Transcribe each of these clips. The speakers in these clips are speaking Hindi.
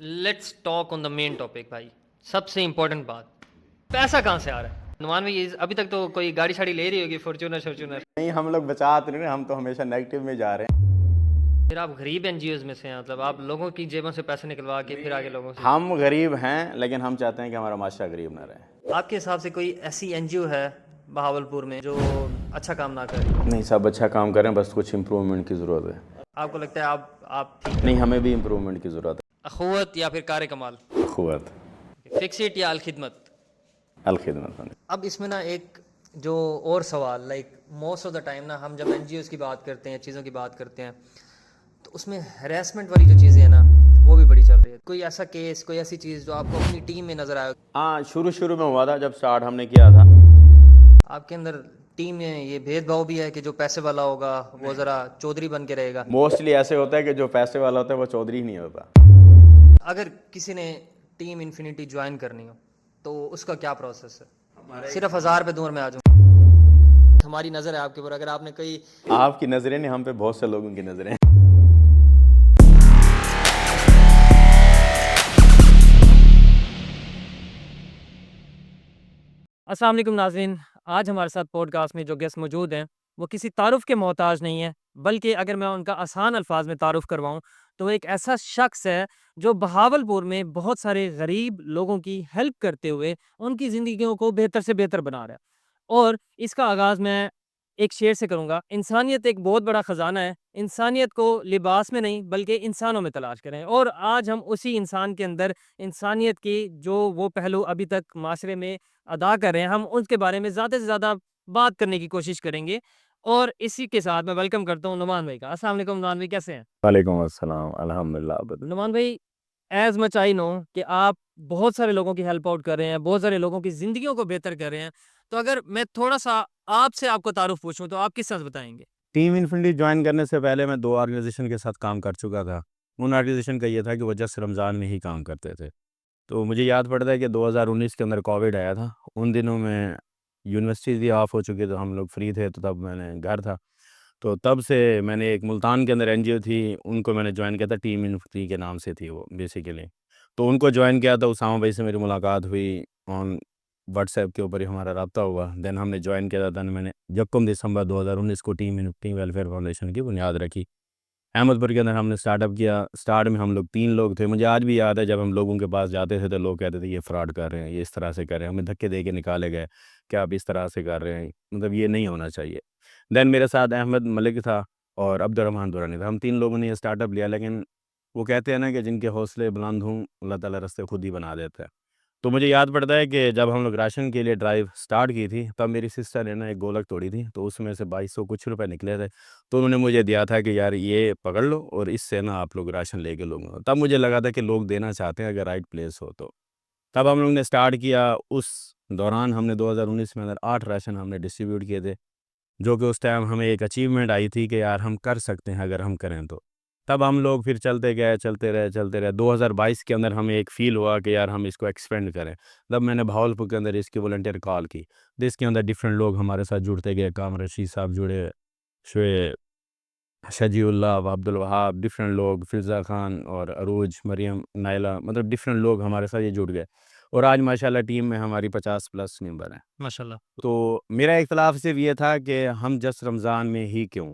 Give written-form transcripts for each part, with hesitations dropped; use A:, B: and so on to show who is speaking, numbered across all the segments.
A: Let's talk on the main topic भाई। सबसे इम्पोर्टेंट बात, पैसा कहाँ से आ रहा है? नुमान भाई अभी तक तो कोई गाड़ी शाड़ी ले रही होगी, फॉर्च्यूनर शॉर्च्यूनर।
B: नहीं, हम लोग बचा तो नहीं रहे, हम तो हमेशा नेगेटिव में जा रहे हैं।
A: फिर आप गरीब एनजीओज में से हैं, मतलब आप लोगों की जेबों से पैसे निकलवा के फिर आगे लोगों से।
B: हम गरीब हैं, लेकिन हम चाहते हैं कि हमारा माशरा गरीब ना रहे।
A: आपके हिसाब से कोई ऐसी एनजीओ है बहावलपुर में जो अच्छा काम ना करे?
B: नहीं, सब अच्छा काम करें, बस कुछ इम्प्रूवमेंट की ज़रूरत है।
A: आपको लगता है आप ठीक
B: नहीं,
A: है?
B: हमें भी इम्प्रूवमेंट की ज़रूरत
A: अखुवत या फिर कार कमाल?
B: है। ख़ुवत
A: फिक्सिट या अलखिदमत?
B: अलखिदमत।
A: अब इसमें ना एक जो और सवाल, like most of the time ना हम जब एनजीओज की बात करते हैं, चीज़ों की बात करते हैं, तो उसमें हैरेसमेंट वाली जो चीज़ें हैं ना, वो भी बड़ी चल रही है। कोई ऐसा केस, कोई ऐसी चीज़ जो आपको अपनी टीम में नज़र आए?
B: हाँ, शुरू शुरू में हुआ था जब स्टार्ट हमने किया था।
A: आपके अंदर टीम में ये भेदभाव भी है कि जो पैसे वाला होगा वो ज़रा चौधरी बन के रहेगा?
B: मोस्टली ऐसे होता है कि जो पैसे वाला होता है वो चौधरी ही नहीं होता।
A: अगर किसी ने टीम इन्फिनिटी ज्वाइन करनी हो तो उसका क्या प्रोसेस है? सिर्फ 1000 रुपये दूर में आ जाऊँ? हमारी नज़र है आपके ऊपर, अगर आपने कोई।
B: आपकी नज़रें नहीं, हम पे बहुत से लोगों की नज़रें हैं।
A: अस्सलाम वालेकुम नाज़रीन, आज हमारे साथ पॉडकास्ट में जो गेस्ट मौजूद हैं वो किसी तारुफ़ के मोहताज नहीं है, बल्कि अगर मैं उनका आसान अल्फाज में तारुफ़ करवाऊँ तो वो एक ऐसा शख्स है जो बहावलपुर में बहुत सारे गरीब लोगों की हेल्प करते हुए उनकी ज़िंदगियों को बेहतर से बेहतर बना रहा है। और इसका आगाज़ मैं एक शेर से करूँगा, इंसानियत एक बहुत बड़ा ख़जाना है, इंसानियत को लिबास में नहीं बल्कि इंसानों में तलाश करें। और आज हम उसी इंसान के अंदर इंसानियत की जो वो पहलू अभी तक माशरे में अदा कर रहे हैं, हम उसके बारे में ज़्यादा से ज़्यादा बात करने की कोशिश करेंगे। और इसी के साथ मैं वेलकम करता हूँ नुमान भाई का। अस्सलाम वालेकुम नुमान भाई, कैसे हैं?
B: वालेकुम अस्सलाम, अल्हम्दुलिल्लाह।
A: नुमान भाई, एज़ मच आई नो कि आप बहुत सारे लोगों की हेल्प आउट कर रहे हैं, बहुत सारे लोगों की ज़िंदगियों को बेहतर कर रहे हैं। तो अगर मैं थोड़ा-सा आपसे आपको तारुफ़ पूछूँ तो आप किस तरह से बताएँगे?
B: टीम इन्फिनिटी ज्वाइन करने से पहले मैं 2 ऑर्गेनाइज़ेशन के साथ काम कर चुका था। उन ऑर्गेनाइज़ेशन का ये था कि वो जस्ट रमज़ान में ही काम करते थे। तो मुझे याद पड़ता है कि 2019 के अंदर कोविड आया था। उन दिनों में यूनिवर्सिटीज़ भी ऑफ हो चुकी, तो हम लोग फ्री थे, तो तब मैंने घर था। तो तब से मैंने एक मुल्तान के अंदर एनजीओ थी, उनको मैंने जॉइन किया था, टीम इन्फिनिटी के नाम से थी वो बेसिकली। तो उनको जॉइन किया, तो उसामा भाई से मेरी मुलाकात हुई, ऑन व्हाट्सएप के ऊपर ही हमारा राब्ता हुआ। देन हमने जॉइन किया था। देन मैंने यकम दिसंबर 2019 को टीम इन्फिनिटी वेलफेयर फाउंडेशन की बुनियाद रखी। अहमदपुर के अंदर हमने स्टार्टअप किया। स्टार्ट में हम लोग 3 लोग थे। मुझे आज भी याद है, जब हम लोगों के पास जाते थे तो लोग कहते थे ये फ्रॉड कर रहे हैं, ये इस तरह से कर रहे हैं। हमें धक्के दे के निकाले गए कि आप इस तरह से कर रहे हैं, मतलब ये नहीं होना चाहिए। देन मेरे साथ अहमद मलिक था और अब्दुर्रहमान दुरानी था। हम 3 लोगों ने ये स्टार्टअप लिया, लेकिन वो कहते हैं ना कि जिनके हौसले बुलंद हों, अल्लाह ताला रास्ते खुद ही बना देता है। तो मुझे याद पड़ता है कि जब हम लोग राशन के लिए ड्राइव स्टार्ट की थी, तब मेरी सिस्टर ने ना एक गोलक तोड़ी थी, तो उसमें से 2200 कुछ रुपए निकले थे। तो उन्होंने मुझे दिया था कि यार ये पकड़ लो और इससे ना आप लोग राशन लेके लोग। तब मुझे लगा था कि लोग देना चाहते हैं अगर राइट प्लेस हो तो। तब हम लोग ने स्टार्ट किया। उस दौरान हमने 2019 में अंदर 8 राशन हमने डिस्ट्रीब्यूट किए थे, जो कि उस टाइम हमें एक अचीवमेंट आई थी कि यार हम कर सकते हैं अगर हम करें तो। तब हम लोग फिर चलते गए, चलते रहे। 2022 के अंदर हमें एक फ़ील हुआ कि यार हम इसको एक्सपेंड करें। तब मैंने भावलपुर के अंदर इसकी वॉलंटियर कॉल की। तो इसके अंदर डिफरेंट लोग हमारे साथ जुड़ते गए। कामर रशीद साहब जुड़े, शोए शजीउल्लाह, अब्दुल वहाब, डिफरेंट लोग, फ़िज़ा खान और अरूज, मरियम, नाइला, मतलब डिफरेंट लोग हमारे साथ ये जुड़ गए। और आज माशाल्लाह टीम में हमारी 50 प्लस मेंबर हैं।
A: माशाल्लाह।
B: तो मेरा इख्तिलाफ सिर्फ़ ये था कि हम जस्ट रमज़ान में ही क्यों?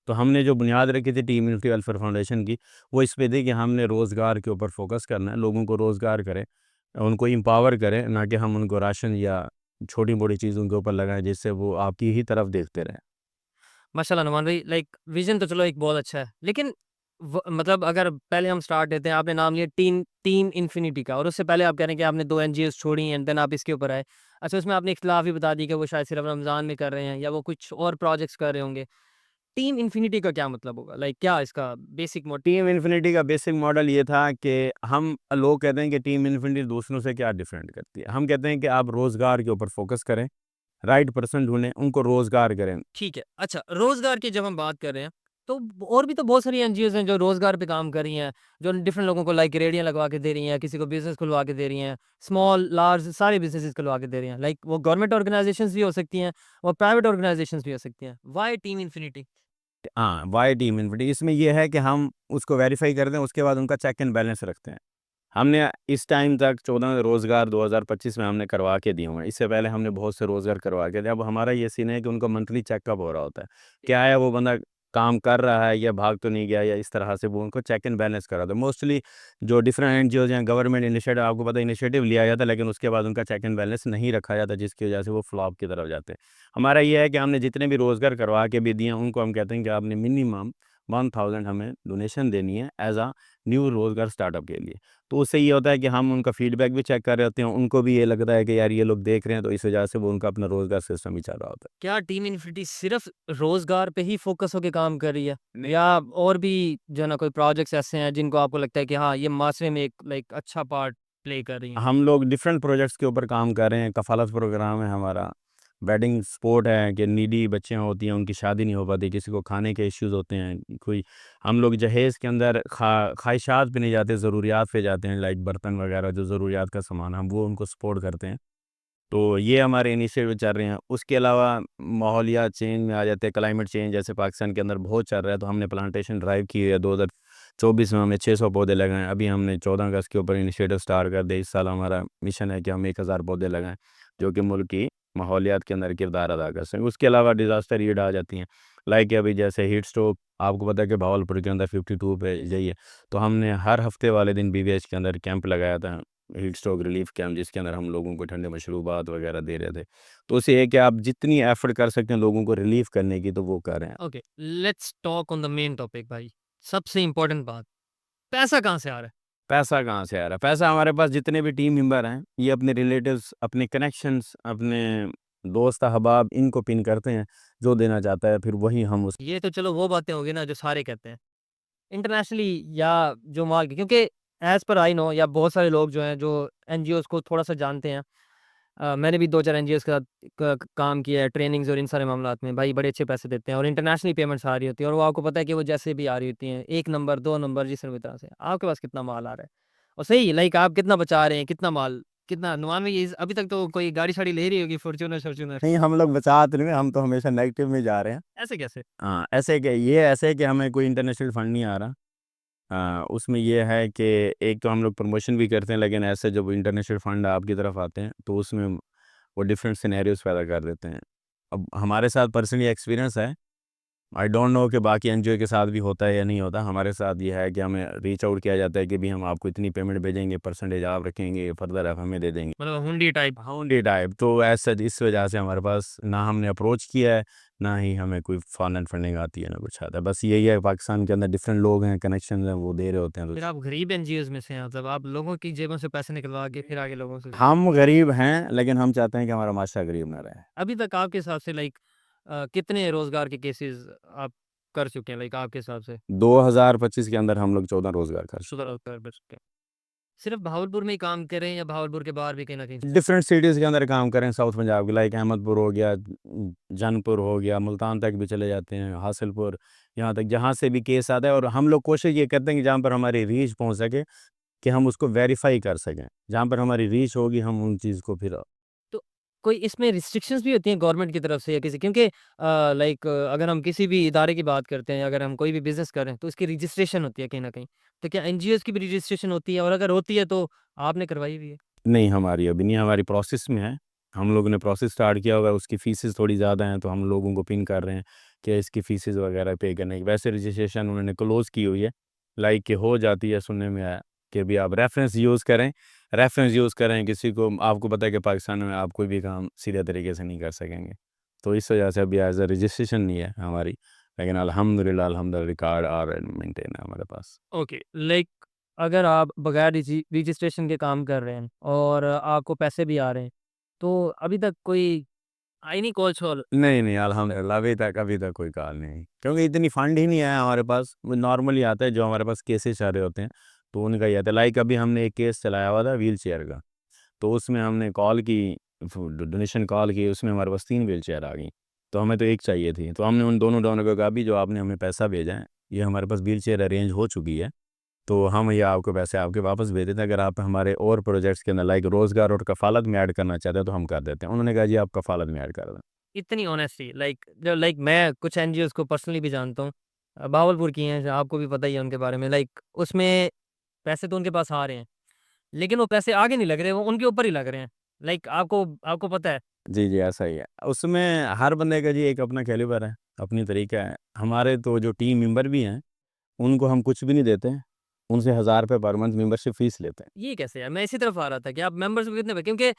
B: तो हमने जो बुनियाद रखी थी टीम यूनिटी वेलफेयर फाउंडेशन की, वो इस पे थी कि हमने रोज़गार के ऊपर फ़ोकस करना है, लोगों को रोज़गार करें, उनको एम्पावर करें, ना कि हम उनको राशन या छोटी-मोटी चीज़ों के ऊपर लगाएँ जिससे वो आपकी ही तरफ देखते रहें।
A: माशाल्लाह नुमान भाई, लाइक विज़न तो चलो एक बहुत अच्छा है, लेकिन मतलब अगर पहले हम स्टार्ट देते हैं, आपने नाम लिया टीम टीम इन्फिनिटी का, और उससे पहले आप कह रहे हैं कि आपने 2 एनजीओज़ छोड़ी एंड देन आप इसके ऊपर आए। अच्छा, उसमें आपने इख्तिलाफ भी बता दी कि वो शायद सिर्फ रमज़ान में कर रहे हैं या वो कुछ और प्रोजेक्ट्स कर रहे होंगे। टीम इन्फिनिटी का क्या मतलब होगा? लाइक क्या इसका बेसिक मोट।
B: टीम इन्फिनिटी का बेसिक मॉडल ये था कि हम लोग कहते हैं कि टीम इन्फिनिटी दूसरों से क्या डिफरेंट करती है। हम कहते हैं कि आप रोज़गार के ऊपर फ़ोकस करें, राइट पर्सन ढूँढें, उनको रोज़गार करें।
A: ठीक है। अच्छा, रोज़गार की जब हम बात कर रहे हैं, तो और भी तो बहुत सारी एनजीओज़ हैं जो रोज़गार पे काम कर रही हैं, जो डिफरेंट लोगों को लाइक रेहड़ियाँ लगवा के दे रही हैं, किसी को बिज़नेस खुलवा के दे रही हैं, स्मॉल, लार्ज सारे बिज़नेसेस खुलवा के दे रही हैं। लाइक वो गवर्नमेंट ऑर्गनाइज़ेशंस भी हो सकती हैं, और प्राइवेट ऑर्गनाइज़ेशंस भी हो सकती हैं। Why team infinity?
B: हाँ, वाई टीम इन्फिनिटी इसमें ये है कि हम उसको वेरीफ़ाई करते हैं, उसके बाद उनका चेक एंड बैलेंस रखते हैं। हमने इस टाइम तक 14 रोज़गार 2025 में हमने करवा के दिए हुए हैं। इससे पहले हमने बहुत से रोज़गार करवा के दिए। अब हमारा ये सीन है कि उनका मंथली चेकअप हो रहा होता है। क्या है वो बंदा काम कर रहा है या भाग तो नहीं गया या इस तरह से वो उनको चेक एंड बैलेंस करा दो। मोस्टली जो डिफरेंट एनजीओज़ हैं, गवर्नमेंट इनिशिएटिव, आपको पता है इनिशिएटिव लिया जाता है, लेकिन उसके बाद उनका चेक एंड बैलेंस नहीं रखा जाता, जिसकी वजह से वो फ्लॉप की तरफ जाते हैं। हमारा ये है कि हमने जितने भी रोज़गार करवा के भी दिए हैं, उनको हम कहते हैं कि आपने मिनिमम 1000 हमें डोनेशन देनी है एज़ अ न्यू रोज़गार स्टार्टअप के लिए। तो उससे ये होता है कि हम उनका फीडबैक भी चेक कर रहे होते हैं, उनको भी ये लगता है कि यार ये लोग देख रहे हैं, तो इस वजह से वो उनका अपना रोज़गार सिस्टम भी चल रहा होता है।
A: क्या टीम इन्फिनिटी सिर्फ़ रोज़गार पे ही फ़ोकस होके काम कर रही है?
B: नहीं।
A: या और भी जो है ना कोई प्रोजेक्ट्स ऐसे हैं जिनको आपको लगता है कि हाँ, ये माशरे में एक लाइक अच्छा पार्ट प्ले कर रही हैं?
B: हम लोग डिफरेंट प्रोजेक्ट्स के ऊपर काम कर रहे हैं। कफ़ालत प्रोग्राम है हमारा, वेडिंग सपोर्ट है कि नीडी बच्चियाँ होती हैं, उनकी शादी नहीं हो पाती, किसी को खाने के इश्यूज़ होते हैं, कोई हम लोग जहेज़ के अंदर ख़्वाहिशात पे नहीं जाते, ज़रूरियात पे जाते हैं, लाइक बर्तन वगैरह जो ज़रूरियात का सामान है, हम वो उनको सपोर्ट करते हैं। तो ये हमारे इनिशिएटिव चल रहे हैं। उसके अलावा माहौलियात चेंज में आ जाते हैं, क्लाइमेट चेंज जैसे पाकिस्तान के अंदर बहुत चल रहा है, तो हमने प्लांटेशन ड्राइव की है। 2024 में हमने 600 पौधे लगाए। अभी हमने 14 अगस्त के ऊपर इनिशिएटिव स्टार्ट कर दिया। इस साल हमारा मिशन है कि हम 1000 पौधे लगाएँ, जो कि मुल्क की माहौलियात के अंदर किरदार अदा कर सकें। उसके अलावा डिज़ास्टर एड आ जाती हैं, लाइक अभी जैसे हीट स्ट्रोक, आपको पता है कि भावलपुर के अंदर 52 पे यही है। तो हमने हर हफ्ते वाले दिन बीवीएच के अंदर कैंप लगाया था, हीट स्ट्रोक रिलीफ कैंप, जिसके अंदर हम लोगों को ठंडे मशरूबात वगैरह दे रहे थे। तो उससे ये है कि आप जितनी एफ़र्ट कर सकते हैं लोगों को रिलीफ़ करने की, तो वो कर रहे हैं।
A: Okay, let's talk on the main topic भाई। सबसे इम्पोर्टेंट बात, पैसा कहाँ से आ रहा है?
B: पैसा कहाँ से आ रहा है? पैसा हमारे पास जितने भी टीम मेंबर हैं, ये अपने रिलेटिव्स, अपने कनेक्शंस, अपने दोस्त अहबाब इनको पिन करते हैं, जो देना चाहता है फिर वही हम उस
A: ये तो चलो वो बातें हो गई ना जो सारे कहते हैं। इंटरनेशनली या जो माल की क्योंकि एज़ पर आई नो या बहुत सारे लोग जो हैं जो एनजीओज़ को थोड़ा-सा जानते हैं। मैंने भी 2-4 एनजीओज़ के साथ काम किया है, ट्रेनिंग्स और इन सारे मामलात में। भाई बड़े अच्छे पैसे देते हैं और इंटरनेशनली पेमेंट्स आ रही होती है और वो आपको पता है कि वो जैसे भी आ रही होती हैं, 1 नंबर, 2 नंबर जिस भी तरह से। आपके पास कितना माल आ रहा है? और सही लाइक आप कितना बचा रहे हैं, कितना माल, कितना अनुमान में ये अभी तक तो कोई गाड़ी-शाड़ी ले रही होगी फॉर्च्यूनर-शॉर्च्यूनर।
B: नहीं, हम लोग बचा तो नहीं रहे, हम तो हमेशा नेगेटिव में जा रहे हैं।
A: ऐसे कैसे?
B: हाँ, ऐसे है कि हमें कोई इंटरनेशनल फंड नहीं आ रहा। उसमें ये है कि एक तो हम लोग प्रमोशन भी करते हैं, लेकिन ऐसे जब इंटरनेशनल फंड आपकी तरफ आते हैं, तो उसमें वो डिफरेंट सिनेरियोज़ पैदा कर देते हैं। अब हमारे साथ पर्सनली एक्सपीरियंस है, आई डोंट नो कि बाकी एनजीओ के साथ भी होता है या नहीं होता। हमारे साथ ये है कि हमें रीच आउट किया जाता है कि भई हम आपको इतनी पेमेंट भेजेंगे, परसेंटेज आप रखेंगे, फर्दर आप हमें दे देंगे।
A: मतलब हुंडी टाइप।
B: हाउंडी टाइप, तो एज़ सच इस वजह से हमारे पास ना हमने अप्रोच किया है, ना ही हमें कोई फॉरेन फंडिंग आती है, ना कुछ आता है। बस यही है, पाकिस्तान के अंदर डिफरेंट लोग हैं, कनेक्शंस हैं, वो दे रहे होते हैं तो
A: फिर आप गरीब एनजीओज़ में से हैं मतलब आप लोगों की जेबों से पैसे निकलवा के फिर आगे लोगों से
B: हम गरीब हैं, लेकिन हम चाहते हैं कि हमारा माशरा गरीब ना रहे।
A: अभी तक आपके हिसाब से लाइक कितने रोज़गार के केसेज़ आप कर चुके हैं लाइक आपके हिसाब से?
B: 2025 के अंदर हम लोग 14 रोज़गार कर चुके
A: सुधार कर चुके हैं। सिर्फ़ भावलपुर में ही काम कर रहे हैं या भावलपुर के बाहर भी कहीं न कहीं?
B: हैं। डिफरेंट सिटीज़ के अंदर काम करें साउथ पंजाब के, लाइक अहमदपुर हो गया, जौनपुर हो गया, मुल्तान तक भी चले जाते हैं, हासिलपुर, यहाँ तक जहाँ से भी केस आता है। और हम लोग कोशिश ये करते हैं कि जहाँ पर हमारी रीच पहुँच सके, कि हम उसको वेरीफ़ाई कर सकें। जहाँ पर हमारी रीच होगी, हम उन चीज़ को फिर
A: तो कोई इसमें रिस्ट्रिक्शंस भी होती हैं गवर्नमेंट की तरफ से या किसी क्योंकि लाइक अगर हम किसी भी इदारे की बात करते हैं, अगर हम कोई भी बिज़नेस कर रहे हैं, तो इसकी रजिस्ट्रेशन होती है कहीं न कहीं। तो क्या एनजीओज़ की भी रजिस्ट्रेशन होती है और अगर होती है तो आपने करवाई हुई है?
B: नहीं, हमारी अभी नहीं, हमारी प्रोसेस में है। हम लोगों ने प्रोसेस स्टार्ट किया हुआ है, उसकी फ़ीसेस थोड़ी ज़्यादा हैं, तो हम लोगों को पिन कर रहे हैं कि इसकी फ़ीसेस वगैरह पे करने की। वैसे रजिस्ट्रेशन उन्होंने क्लोज़ की हुई है, लाइक कि हो जाती है, सुनने में आया कि अभी आप रेफ़रेंस यूज़ करें किसी को। आपको पता है कि पाकिस्तान में आप कोई भी काम सीधे तरीके से नहीं कर सकेंगे। तो इस वजह से अभी एज़ अ रजिस्ट्रेशन नहीं है हमारी, लेकिन अल्हम्दुलिल्लाह रिकॉर्ड आर मेंटेन है हमारे पास।
A: ओके, लाइक अगर आप बगैर रजिस्ट्रेशन के काम कर रहे हैं और आपको पैसे भी आ रहे हैं, तो अभी तक कोई आई नहीं कॉल-शॉल?
B: नहीं, नहीं, अल्हम्दुलिल्लाह अभी तक कोई कॉल नहीं, क्योंकि इतनी फंड ही नहीं है हमारे पास। वो नॉर्मली आता है, जो हमारे पास केसेस आ रहे होते हैं, तो उनका ही आता है। लाइक अभी हमने एक केस चलाया हुआ था व्हीलचेयर का, तो उसमें हमने कॉल की, डोनेशन कॉल की, उसमें हमारे पास 3 व्हीलचेयर आ गई, तो हमें तो 1 चाहिए थी। तो हमने उन दोनों डोनर को कहा, अभी जो आपने हमें पैसा भेजा है, ये हमारे पास व्हीलचेयर अरेंज हो चुकी है, तो हम ये आपको पैसे आपके वापस भेज देते हैं। अगर आप हमारे और प्रोजेक्ट्स के अंदर लाइक रोज़गार और कफ़ालत में ऐड करना चाहते हैं, तो हम कर देते हैं। उन्होंने कहा, जी आप कफ़ालत में ऐड कर दें।
A: इतनी ऑनेस्टी लाइक मैं कुछ एनजीओज़ को पर्सनली भी जानता हूँ। भावलपुर की हैं, आपको भी पता ही है उनके बारे में लाइक उसमें पैसे तो उनके पास आ रहे हैं। लेकिन वो पैसे आगे नहीं लग रहे, वो उनके ऊपर ही लग रहे हैं। लाइक आपको आपको पता है।
B: जी, जी, ऐसा ही है। उसमें हर बंदे का जी एक अपना कैलिबर है, अपनी तरीका है। हमारे तो जो टीम मेंबर भी हैं, उनको हम कुछ भी नहीं देते हैं। उनसे ₹1000 पर मंथ मेंबरशिप फ़ीस लेते हैं।
A: ये कैसे यार? मैं इसी तरफ आ रहा था कि आप मेंबर्स को कितने पे, क्योंकि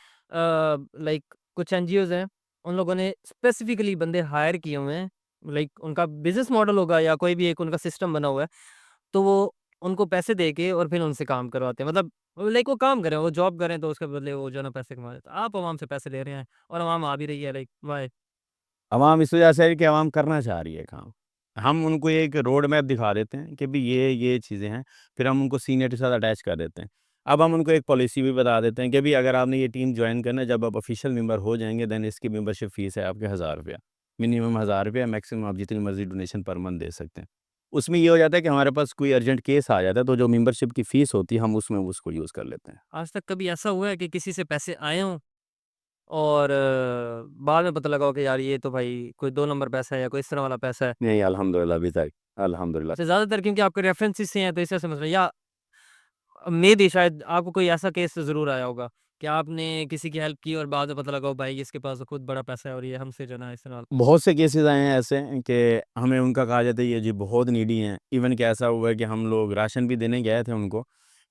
A: लाइक कुछ एनजीओज़ हैं, उन लोगों ने स्पेसिफिकली बंदे हायर किए हुए हैं। लाइक उनका बिज़नेस मॉडल होगा या कोई भी एक उनका सिस्टम बना हुआ है, तो वो उनको पैसे दे के और फिर उनसे काम करवाते हैं। मतलब लाइक वो काम करें, वो जॉब करें तो उसके बदले वो जो है ना पैसे कमा लेते हैं। आप अवाम से पैसे ले रहे हैं और अवाम आ भी रही है, लाइक व्हाई?
B: अवाम इस वजह से है कि अवाम करना चाह रही है काम। हम उनको एक रोड मैप दिखा देते हैं कि भई ये चीज़ें हैं, फिर हम उनको सीनियर के साथ अटैच कर देते हैं। अब हम उनको एक पॉलिसी भी बता देते हैं कि भई अगर आपने ये टीम जॉइन करना है, जब आप ऑफ़िशियल मेंबर हो जाएँगे देन इसकी मेंबरशिप फ़ीस है आपके ₹1000 मिनिमम ₹1000 मैक्सिमम आप जितनी मर्ज़ी डोनेशन पर मंथ दे सकते हैं। उसमें ये हो जाता है कि हमारे पास कोई अर्जेंट केस आ जाता है, तो जो मेंबरशिप की फ़ीस होती है, हम उसमें उसको यूज़ कर लेते हैं।
A: आज तक कभी ऐसा हुआ है कि किसी से पैसे आए हों और बाद में पता लगा हो कि यार ये तो भाई कोई 2 नंबर पैसा है या कोई इस तरह वाला पैसा है?
B: नहीं, अल्हम्दुलिल्लाह अभी तक अल्हम्दुलिल्लाह।
A: अच्छा, ज़्यादातर क्योंकि आपके रेफ़रेंसेस से हैं तो इस वजह से समझ रहे हैं, या मेबी शायद आपको कोई ऐसा केस ज़रूर आया होगा कि आपने किसी की हेल्प की और बाद में पता लगा हो भाई इसके पास तो खुद बड़ा पैसा है और ये हमसे जो है ना इस तरह।
B: बहुत से केसेस आए हैं ऐसे कि हमें उनका कहा जाता है ये जी बहुत नीडी हैं। इवन कि ऐसा हुआ है कि हम लोग राशन भी देने गए थे उनको,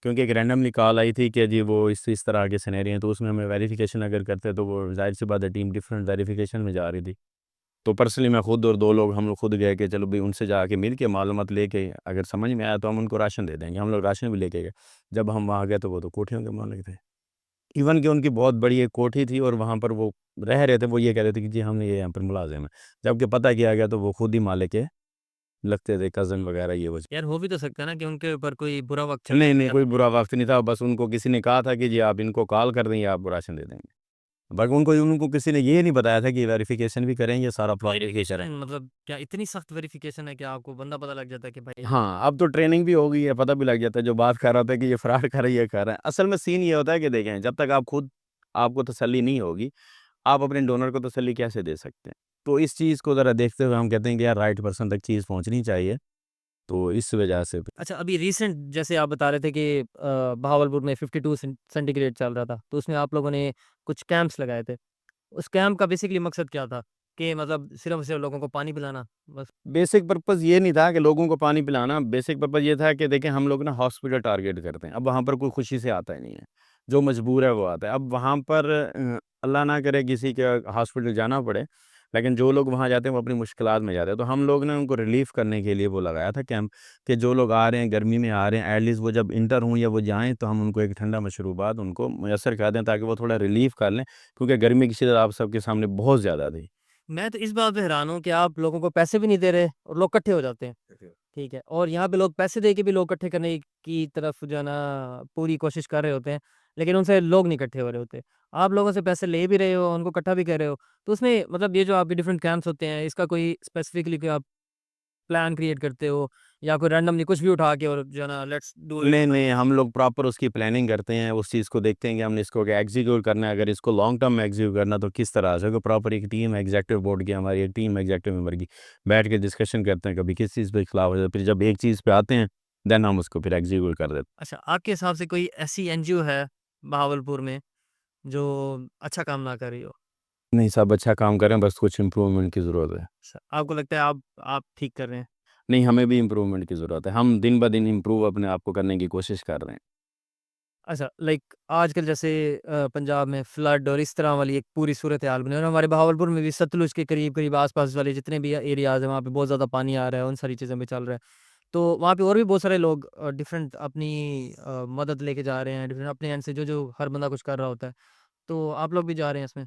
B: क्योंकि एक रैंडमली कॉल आई थी कि जी वो इस तरह के सिनेरियो हैं, तो उसमें हमें वेरिफिकेशन अगर करते तो वो ज़ाहिर-सी बात है टीम डिफरेंट वेरिफिकेशन में जा रही थी। तो पर्सनली मैं खुद और 2 लोग हम लोग खुद गए कि चलो भई उनसे जाके मिल के मालूमात लेके अगर समझ में आया तो हम उनको राशन दे देंगे। हम लोग राशन भी लेके गए। जब हम वहाँ गए तो वो तो कोठियों के मालिक थे। इवन कि उनकी बहुत बड़ी एक कोठी थी और वहाँ पर वो रह रहे थे, वो ये कह रहे थे कि जी हम ये यहाँ पर मुलाज़िम हैं। जबकि पता किया गया तो वो खुद ही मालिक के लगते थे, कज़न वग़ैरह ये वो।
A: यार हो भी तो सकता है ना कि उनके ऊपर कोई बुरा वक़्त चल
B: नहीं,
A: रहा
B: नहीं,
A: है।
B: कोई बुरा वक़्त नहीं था, बस उनको किसी ने कहा था कि जी आप इनको कॉल कर दें या आपको राशन दे देंगे। बट उनको उनको किसी ने ये नहीं बताया था कि वेरिफ़िकेशन भी करें, ये सारा वेरिफ़िकेशन है।
A: मतलब क्या इतनी सख्त वेरिफ़िकेशन है कि आपको बंदा पता लग जाता है कि भाई।
B: हाँ, अब तो ट्रेनिंग भी हो गई है, पता भी लग जाता है, जो बात कर रहा था कि ये फ्रॉड कर रहा है, ये कर रहा है। असल में सीन ये होता है कि देखें, जब तक आप खुद आपको तसल्ली नहीं होगी, आप अपने डोनर को तसल्ली कैसे दे सकते हैं? तो इस चीज़ को ज़रा देखते हुए हम कहते हैं कि यार राइट पर्सन तक चीज़ पहुँचनी चाहिए, तो इस वजह से।
A: अच्छा, अभी रिसेंट जैसे आप बता रहे थे कि बहावलपुर में 52 सेंटीग्रेड चल रहा था, तो उसमें आप लोगों ने कुछ कैंप्स लगाए थे। उस कैंप का बेसिकली मकसद क्या था? कि मतलब सिर्फ़ और सिर्फ़ लोगों को पानी पिलाना, बस?
B: बेसिक पर्पज़ ये नहीं था कि लोगों को पानी पिलाना, बेसिक पर्पज़ ये था कि देखें हम लोग ना हॉस्पिटल टारगेट करते हैं। अब वहाँ पर कोई खुशी से आता ही नहीं है, जो मजबूर है वो आता है। अब वहाँ पर अल्लाह ना करे किसी के हॉस्पिटल जाना पड़े, लेकिन जो लोग वहाँ जाते हैं वो अपनी मुश्किलात में जाते हैं। तो हम लोग ने उनको रिलीफ़ करने के लिए वो लगाया था कैंप, कि जो लोग आ रहे हैं, गर्मी में आ रहे हैं, एटलीस्ट वो जब इंटर हों या वो जाएँ तो हम उनको एक ठंडा मशरूबात उनको मुयस्सर करा दें ताकि वो थोड़ा रिलीफ़ कर लें, क्योंकि गर्मी की शिद्दत आप सबके सामने बहुत ज़्यादा थी।
A: मैं तो इस बात पे हैरान हूँ कि आप लोगों को पैसे भी नहीं दे रहे और लोग इकट्ठे हो जाते हैं, ठीक है? और यहाँ पे लोग पैसे दे के भी लोग इकट्ठे करने की तरफ जो है ना पूरी कोशिश कर रहे होते हैं, लेकिन उनसे लोग नहीं इकट्ठे हो रहे होते। आप लोगों से पैसे ले भी रहे हो, उनको इकट्ठा भी कर रहे हो, तो उसमें मतलब ये जो आपके डिफरेंट कैंप्स होते हैं, इसका कोई स्पेसिफिकली कोई आप प्लान क्रिएट करते हो या कोई रैंडमली कुछ भी उठा के और जो है ना लेट्स डू इट?
B: नहीं, नहीं, हम लोग प्रॉपर उसकी प्लानिंग करते हैं, उस चीज़ को देखते हैं कि हमने इसको क्या एग्ज़ीक्यूट करना है, अगर इसको लॉन्ग टर्म में एग्ज़ीक्यूट करना है तो किस तरह से, तो प्रॉपर एक टीम एग्ज़ीक्यूटिव बोर्ड की हमारी एक टीम एग्ज़ीक्यूटिव मेंबर की बैठ के डिस्कशन करते हैं, कभी किस चीज़ पे खिलाफ हो जाए, फिर जब एक चीज़ पे आते हैं, देन हम उसको फिर एग्ज़ीक्यूट कर देते हैं।
A: अच्छा, आपके हिसाब से कोई ऐसी एनजीओ है बहावलपुर में जो अच्छा काम ना कर रही हो?
B: नहीं, सब अच्छा काम कर रहे हैं, बस कुछ इम्प्रूवमेंट की ज़रूरत है।
A: अच्छा, आपको लगता है आप ठीक कर रहे हैं?
B: नहीं, हमें भी इम्प्रूवमेंट की ज़रूरत है, हम दिन ब दिन इम्प्रूव अपने आप को करने की कोशिश कर रहे हैं।
A: अच्छा, लाइक आजकल जैसे पंजाब में फ्लड और इस तरह वाली एक पूरी सूरत-ए-हाल बनी है और हमारे बहावलपुर में भी सतलुज के करीब-करीब आस-पास वाले जितने भी एरियाज़ हैं, वहाँ पे बहुत ज़्यादा पानी आ रहा है, उन सारी चीज़ों में चल रहा है। तो वहाँ पे और भी बहुत सारे लोग डिफरेंट अपनी मदद लेके जा रहे हैं, डिफरेंट अपने एंड से जो हर बंदा कुछ कर रहा होता है। तो आप लोग भी जा रहे हैं इसमें?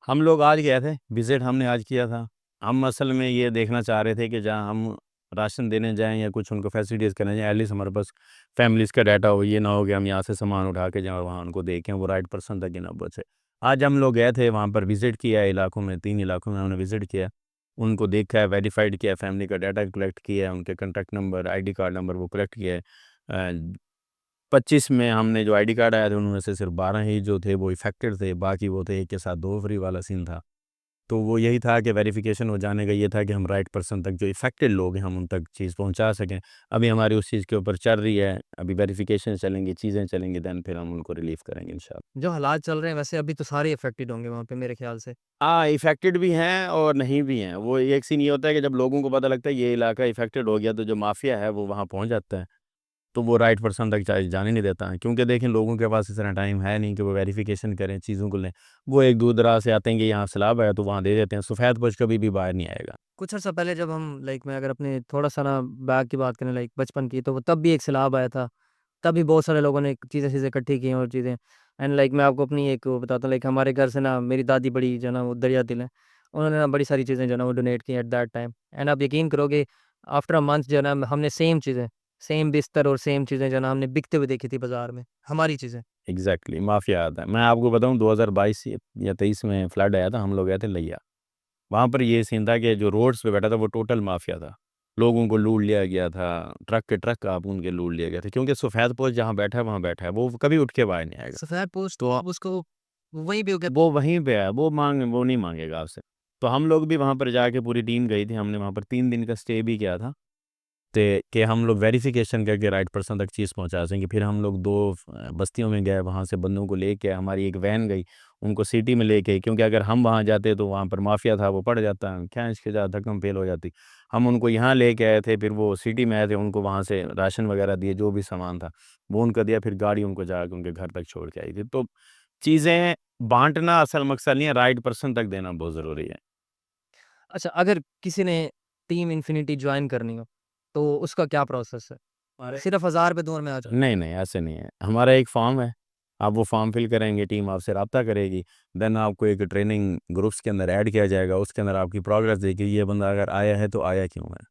B: हम लोग आज गए थे, विज़िट हमने आज किया था। हम असल में ये देखना चाह रहे थे कि जहाँ हम राशन देने जाएँ या कुछ उनको फैसिलिटीज़ करने जाएँ, एटलीस्ट हमारे पास फैमिलीज़ का डाटा हो, ये ना हो कि हम यहाँ से सामान उठा के जाएँ और वहाँ उनको दें कि वो राइट पर्सन तक ही ना पहुँचे। आज हम लोग गए थे, वहाँ पर विज़िट किया है इलाकों में, 3 इलाकों में हमने विज़िट किया। उनको देखा है, वेरिफ़ाइड किया है, फैमिली का डाटा कलेक्ट किया है, उनके contact number, ID card number वो कलेक्ट किया है। 25 में हमने जो आईडी कार्ड आए थे, उनमें से सिर्फ़ 12 ही जो थे वो इफ़ेक्टेड थे, बाकी वो थे एक के साथ 2 फ्री वाला सीन था। तो वो यही था कि वेरिफिकेशन हो जाने का ये था कि हम राइट पर्सन तक, जो इफ़ेक्टेड लोग हैं, हम उन तक चीज़ पहुंचा सकें। अभी हमारी उस चीज़ के ऊपर चल रही है, अभी वेरिफिकेशन चलेंगी, चीज़ें चलेंगी, दैन फिर हम उनको रिलीव करेंगे इंशाल्लाह।
A: जो हालात चल रहे हैं वैसे अभी तो सारे अफेक्टेड होंगे वहाँ पे मेरे ख्याल से।
B: हाँ, इफ़ेक्टेड भी हैं और नहीं भी हैं। वो एक सीन ये होता है कि जब लोगों को पता लगता है ये इलाका इफ़ेक्टेड हो गया, तो जो माफिया है वो वहाँ पहुँच जाता है। तो वो राइट पर्सन तक जाने नहीं देता है, क्योंकि देखें लोगों के पास इतना टाइम है नहीं कि वो वेरिफिकेशन करें, चीज़ों को लें। वो एक दूर दराज से आते हैं कि यहाँ सैलाब आया, तो वहाँ दे देते हैं। सफ़ेद पोश कभी भी बाहर नहीं आएगा।
A: कुछ अर्सा पहले जब हम मैं अगर अपने थोड़ा-सा ना बैक की बात करें बचपन की, तो वो तब भी एक सैलाब आया था। तब भी बहुत सारे लोगों ने चीज़ें-चीज़ें इकट्ठी की हैं और चीज़ें। एंड मैं आपको अपनी एक वो बताता हूँ, हमारे घर से ना मेरी दादी बड़ी जो है ना वो दरिया दिल हैं। उन्होंने ना बड़ी सारी चीज़ें जो है ना वो डोनेट की एट दैट टाइम। एंड आप यकीन करोगे, आफ्टर अ मंथ जो है ना हमने सेम चीज़ें, सेम बिस्तर और सेम चीज़ें जो है ना हमने बिकते हुए देखी थी बाज़ार में, हमारी चीज़ें।
B: एग्ज़ैक्टली, माफिया आता है। मैं आपको बताऊँ 2022 या 23 में फ्लड आया था, हम लोग गए थे लिया। वहाँ पर ये सीन था कि जो रोड्स पे बैठा था वो टोटल माफिया था। लोगों को लूट लिया गया था, ट्रक के ट्रक आप उनके लूट लिए गए थे, क्योंकि सफ़ेद पोश जहाँ बैठा है वहाँ बैठा है, वो कभी उठ के बाहर नहीं आएगा।
A: सफ़ेद पोस्ट
B: तो
A: अब उसको वहीं पे हो गया।
B: वो वहीं पे है, वो नहीं माँगेगा आपसे। तो हम लोग भी वहाँ पर जाके पूरी टीम गई थी, हमने वहाँ पर 3 दिन का स्टे भी किया था। ते कि हम लोग वेरिफ़िकेशन करके राइट पर्सन तक चीज़ पहुँचा सकें। फिर हम लोग 2 बस्तियों में गए, वहाँ से बंदों को लेके हमारी एक वैन गई, उनको सिटी में लेके, क्योंकि अगर हम वहाँ जाते तो वहाँ पर माफ़िया था, वो पड़ जाता, खींच-खिंचा धक्कम-पेल हो जाती। हम उनको यहाँ लेके आए थे, फिर वो सिटी में आए थे, उनको वहाँ से राशन वगैरह दिए, जो भी सामान था, वो उनको दिया, फिर गाड़ी उनको जाके उनके घर तक छोड़ के आई थी। तो चीज़ें बाँटना असल मकसद नहीं है, राइट पर्सन तक देना बहुत ज़रूरी है।
A: अच्छा, अगर किसी ने टीम इन्फिनिटी जॉइन करनी हो, तो उसका क्या प्रोसेस है?
B: हमारे
A: सिर्फ़ हज़ार रुपए दूँ और मैं आ जाऊँ?
B: नहीं, नहीं, ऐसे नहीं है। हमारा एक फॉर्म है, आप वो फॉर्म फिल करेंगे, टीम आपसे राब्ता करेगी, देन आपको एक ट्रेनिंग ग्रुप्स के अंदर ऐड किया जाएगा, उसके अंदर आपकी प्रोग्रेस देखिए, ये बंदा अगर आया है, तो आया क्यों है?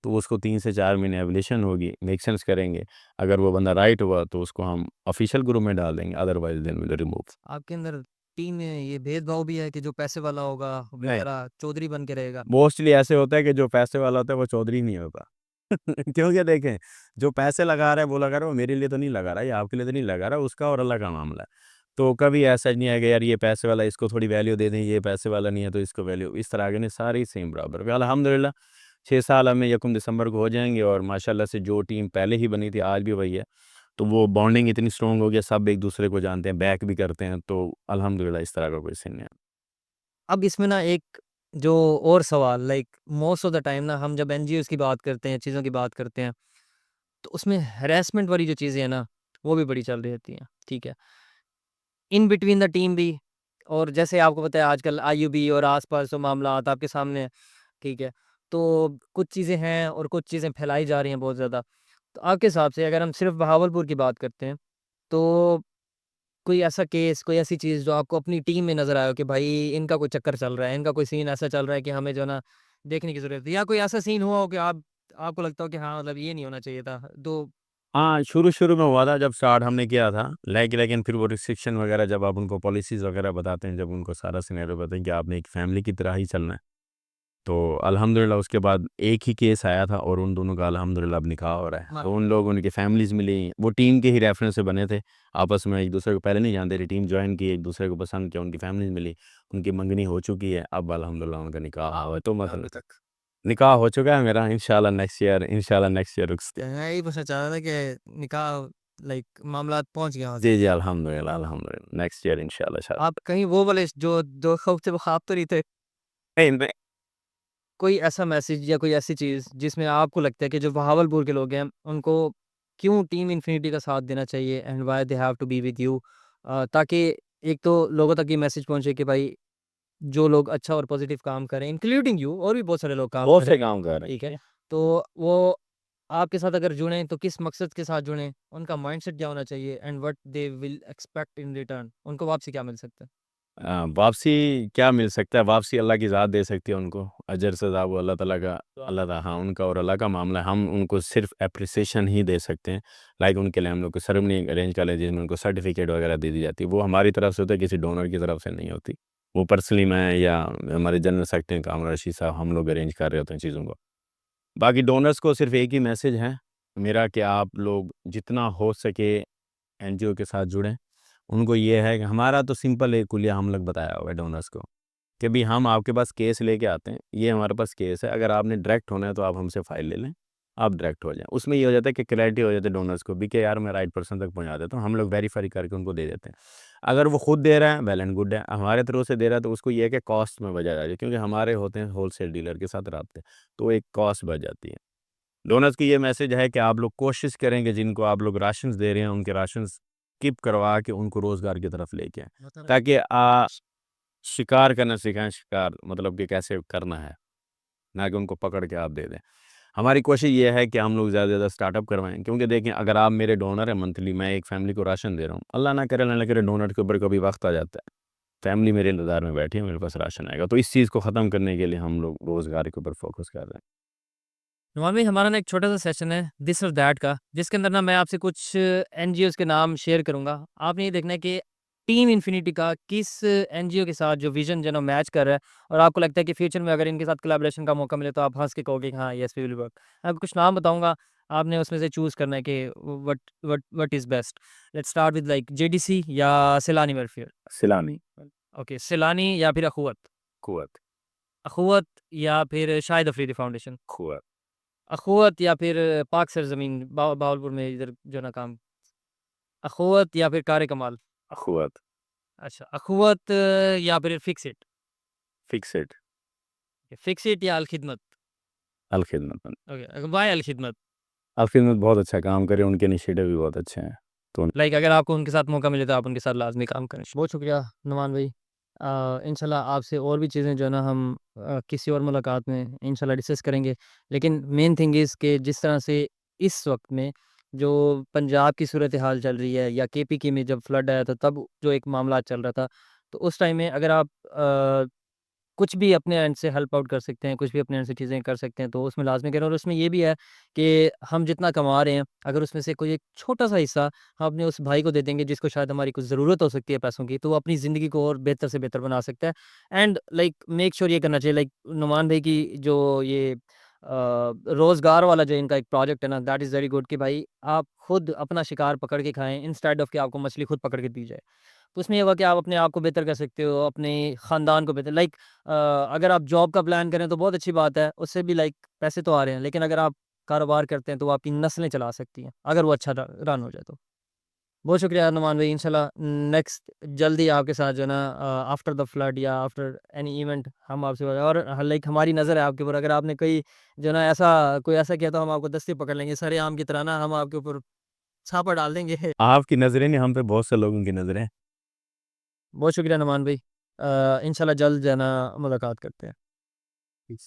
B: तो उसको 3 से 4 महीने एवल्यूशन होगी, मेक सेंस करेंगे, अगर वो बंदा राइट हुआ, तो उसको हम ऑफ़िशियल ग्रुप में डाल देंगे, अदरवाइज़ देन विल रिमूव।
A: आपके अंदर टीम में ये भेदभाव भी है कि जो पैसे वाला होगा, वो
B: नहीं,
A: बेचारा चौधरी बन के रहेगा?
B: मोस्टली ऐसे होता है कि जो पैसे वाला होता है, वो चौधरी नहीं होता। क्योंकि देखें, जो पैसे लगा रहा है, वो लगा रहा है, वो मेरे लिए तो नहीं लगा रहा है, या आपके लिए तो नहीं लगा रहा है, उसका और अल्लाह का मामला है। तो कभी ऐसा नहीं है कि यार ये पैसे वाला है, इसको थोड़ी वैल्यू दे दें, ये पैसे वाला नहीं है तो इसको वैल्यू, इस तरह के नहीं, सारे ही सेम बराबर। अल्हम्दुलिल्लाह 6 साल हमें यकम दिसंबर को हो जाएँगे, और माशाल्लाह से जो टीम पहले ही बनी थी, आज भी वही है। तो वो बॉन्डिंग इतनी स्ट्रॉन्ग हो गई है, सब एक-दूसरे को जानते हैं, बैक भी करते हैं, तो अल्हम्दुलिल्लाह इस तरह का कोई सीन नहीं है।
A: अब इसमें ना एक जो और सवाल, मोस्ट ऑफ द टाइम ना हम जब एनजीओज़ की बात करते हैं, चीज़ों की बात करते हैं, तो उसमें हैरेसमेंट वाली जो चीज़ें हैं ना, वो भी बड़ी चल रही होती हैं, ठीक है? इन बिटवीन द टीम भी, और जैसे आपको पता है आजकल आईयूबी और आस-पास जो मामलात आपके सामने हैं, ठीक है? तो कुछ चीज़ें हैं और कुछ चीज़ें फैलाई जा रही हैं बहुत ज़्यादा। तो आपके हिसाब से अगर हम सिर्फ़ बहावलपुर की बात करते हैं, तो कोई ऐसा केस, कोई ऐसी चीज़ जो आपको अपनी टीम में नज़र आया हो कि भाई इनका कोई चक्कर चल रहा है, इनका कोई सीन ऐसा चल रहा है कि हमें जो है ना देखने की ज़रूरत है, या कोई ऐसा सीन हुआ हो कि आपको लगता हो कि हाँ, ये नहीं होना चाहिए था।
B: हाँ, शुरू-शुरू में हुआ था जब स्टार्ट हमने किया था, लेकिन फिर वो रिस्ट्रिक्शन वगैरह जब आप उनको पॉलिसीज़ वगैरह बताते हैं, जब उनको सारा सिनेरियो बताएँ कि आपने एक फैमिली की तरह ही चलना है, तो अल्हम्दुलिल्लाह उसके बाद एक ही केस आया था, और उन दोनों का अल्हम्दुलिल्लाह अब निकाह हो रहा है। तो उन लोग, उनकी फैमिलीज़ मिली, वो टीम के ही रेफरेंस से बने थे, आपस में एक-दूसरे को पहले नहीं जानते थे, टीम जॉइन की, एक-दूसरे को पसंद किया, उनकी फैमिलीज़ मिली, उनकी मंगनी हो चुकी है, अब अल्हम्दुलिल्लाह उनका निकाह हुआ है, तो मतलब निकाह हो चुका है मेरा, इंशाल्लाह नेक्स्ट ईयर रुक
A: मैं यही पूछना चाह रहा था कि निकाह मामलात पहुँच गए वहाँ
B: जी,
A: तक।
B: जी, अल्हम्दुलिल्लाह, नेक्स्ट ईयर इंशाल्लाह शादी।
A: आप कहीं वो वाले जो ख़ौफ़ थे वो ख़्वाब तो नहीं थे?
B: नहीं, नहीं,
A: कोई ऐसा मैसेज या कोई ऐसी चीज़ जिसमें आपको लगता है कि जो बहावलपुर के लोग हैं, उनको क्यों टीम इन्फिनिटी का साथ देना चाहिए and why they have to be with you, ताकि एक तो लोगों तक ये मैसेज पहुँचे कि भाई जो लोग अच्छा और पॉजिटिव काम कर रहे हैं, इंक्लूडिंग यू, और भी बहुत सारे लोग काम
B: बहुत
A: कर रहे
B: से
A: हैं,
B: काम कर रहे
A: ठीक है?
B: हैं।
A: तो वो आपके साथ अगर जुड़ें तो किस मकसद के साथ जुड़ें? उनका माइंडसेट क्या होना चाहिए and what they will expect in return? उनको वापसी क्या मिल सकता है?
B: वापसी क्या मिल सकता है, वापसी अल्लाह की ज़ात दे सकती है उनको, अजर सज़ा वो अल्लाह ताला का, अल्लाह ता हाँ, उनका और अल्लाह का मामला है, हम उनको सिर्फ़ एप्रिसिएशन ही दे सकते हैं। लाइक उनके लिए हम लोग को सेरेमनी अरेंज कर लें, जिसमें उनको सर्टिफ़िकेट वगैरह दे दी जाती है, वो हमारी तरफ से होता है, किसी डोनर की तरफ से नहीं होती। वो पर्सनली मैं या हमारे जनरल सेक्रेटरी कामरान रशीद साहब, हम लोग अरेंज कर रहे होते हैं चीज़ों को। बाकी डोनर्स को सिर्फ़ एक ही मैसेज है मेरा, कि आप लोग जितना हो सके एनजीओ के साथ जुड़ें। उनको ये है कि हमारा तो सिंपल एक कुलिया हम लोग बताया हुआ है डोनर्स को, कि भी हम आपके पास केस लेके आते हैं, ये हमारे पास केस है, अगर आपने डायरेक्ट होना है तो आप हमसे फ़ाइल ले लें, आप डायरेक्ट हो जाएँ। उसमें ये हो जाता है कि क्लैरिटी हो जाती है डोनर्स को भी कि यार मैं राइट पर्सन तक पहुँचा देता हूँ, हम लोग वेरीफ़ाई करके उनको दे देते हैं। अगर वो खुद दे रहा है वेल एंड गुड है, हमारे थ्रू से दे रहा है तो उसको ये है कि कॉस्ट में बच जाती है, क्योंकि हमारे होते हैं होलसेल डीलर के साथ राब्ते, तो एक कॉस्ट बच जाती है। डोनर्स की ये मैसेज है कि आप लोग कोशिश करें कि जिनको आप लोग राशंस दे रहे हैं, उनके राशंस कीप करवा के उनको रोज़गार की तरफ लेके आएँ, ताकि शिकार करना सिखाएँ, शिकार मतलब कि कैसे करना है, ना कि उनको पकड़ के आप दे दें। हमारी कोशिश ये है कि हम लोग ज़्यादा से ज़्यादा स्टार्टअप करवाएँ, क्योंकि देखें अगर आप मेरे डोनर हैं मंथली, मैं एक फैमिली को राशन दे रहा हूँ, अल्लाह ना करे डोनर के ऊपर कभी वक़्त आ जाता है, फैमिली मेरे इंतज़ार में बैठी है, मेरे पास राशन आएगा। तो इस चीज़ को ख़त्म करने के लिए हम लोग रोज़गार के ऊपर फ़ोकस कर रहे हैं।
A: नुमान भाई, हमारा ना एक छोटा-सा सेशन है दिस और दैट का, जिसके अंदर ना मैं आपसे कुछ एनजीओज़ के नाम शेयर करूँगा। आपने ये देखना है कि टीम इन्फिनिटी का किस एनजीओ के साथ जो विज़न जो है ना मैच कर रहा है, और आपको लगता है कि फ्यूचर में अगर इनके साथ कोलैबोरेशन का मौका मिले तो आप हँस के कहोगे कि हाँ, येस वी विल वर्क। मैं आपको कुछ नाम बताऊँगा, आपने उसमें से चूज़ करना है कि what what what is best. Let's start with like JDC या सैलानी वेलफेयर।
B: सिलानी,
A: ओके, सैलानी या फिर अख़ुवत।
B: क़ुव्वत,
A: अख़ुवत या फिर शाहिद अफ़रीदी फाउंडेशन।
B: क़ुव्वत,
A: अख़ुवत या फिर पाक सरज़मीन बहावलपुर में इधर जो है ना काम। अख़ुवत या फिर कार-ए-कमाल।
B: अख़ुवत,
A: अच्छा, अख़ुवत या फिर फ़िक्स-इट।
B: फ़िक्स-इट,
A: फ़िक्स-इट या अल-खिदमत।
B: अल-खिदमत।
A: Okay, why Al-Khidmat?
B: अल-खिदमत बहुत अच्छा काम करे, उनके इनिशिएटिव भी बहुत अच्छे हैं। तो
A: लाइक अगर आपको उनके साथ मौका मिले तो आप उनके साथ लाज़मी काम करें। बहुत शुक्रिया नुमान भाई। इंशाल्लाह आपसे और भी चीज़ें जो है ना हम किसी और मुलाकात में इंशाल्लाह डिस्कस करेंगे। लेकिन मेन थिंग इज़ कि जिस तरह से इस वक़्त में जो पंजाब की सूरत हाल चल रही है, या केपीके में जब फ्लड आया था तब जो एक मामला चल रहा था, तो उस टाइम में अगर आप कुछ भी अपने एंड से हेल्प आउट कर सकते हैं, कुछ भी अपने एंड से चीज़ें कर सकते हैं, तो उसमें लाज़मी करें। और उसमें ये भी है कि हम जितना कमा रहे हैं, अगर उसमें से कोई एक छोटा-सा हिस्सा हम अपने उस भाई को दे देंगे जिसको शायद हमारी कुछ ज़रूरत हो सकती है पैसों की, तो वो अपनी ज़िंदगी को और बेहतर से बेहतर बना सकता है। एंड लाइक मेक श्योर ये करना चाहिए, लाइक नुमान भाई की जो ये रोज़गार वाला जो इनका एक प्रोजेक्ट है ना, दैट इज़ वेरी गुड कि भाई आप खुद अपना शिकार पकड़ के खाएँ, इंस्टेड ऑफ कि आपको मछली खुद पकड़ के दी जाए। तो उसमें ये होगा कि आप अपने आप को बेहतर कर सकते हो, अपने ख़ानदान को बेहतर, लाइक अगर आप जॉब का प्लान करें तो बहुत अच्छी बात है, उससे भी लाइक पैसे तो आ रहे हैं, लेकिन अगर आप कारोबार करते हैं तो वो आपकी नस्लें चला सकती हैं, अगर वो अच्छा रन हो जाए तो। बहुत शुक्रिया नुमान भाई, इंशाल्लाह नेक्स्ट जल्दी आपके साथ जो है ना आफ्टर द फ्लड या आफ्टर एनी इवेंट हम आपसे और लाइक हमारी नज़र है आपके ऊपर, अगर आपने कोई जो है ना ऐसा कोई ऐसा किया तो हम आपको दस्ती पकड़ लेंगे, सरेआम की तरह ना हम आपके ऊपर छापा डाल देंगे।
B: आपकी नज़रें नहीं, हम पे बहुत से लोगों की नज़रें हैं।
A: बहुत शुक्रिया नुमान भाई। इंशाल्लाह जल्द जो है ना मुलाकात करते हैं।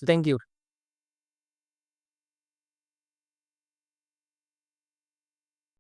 A: Thank you.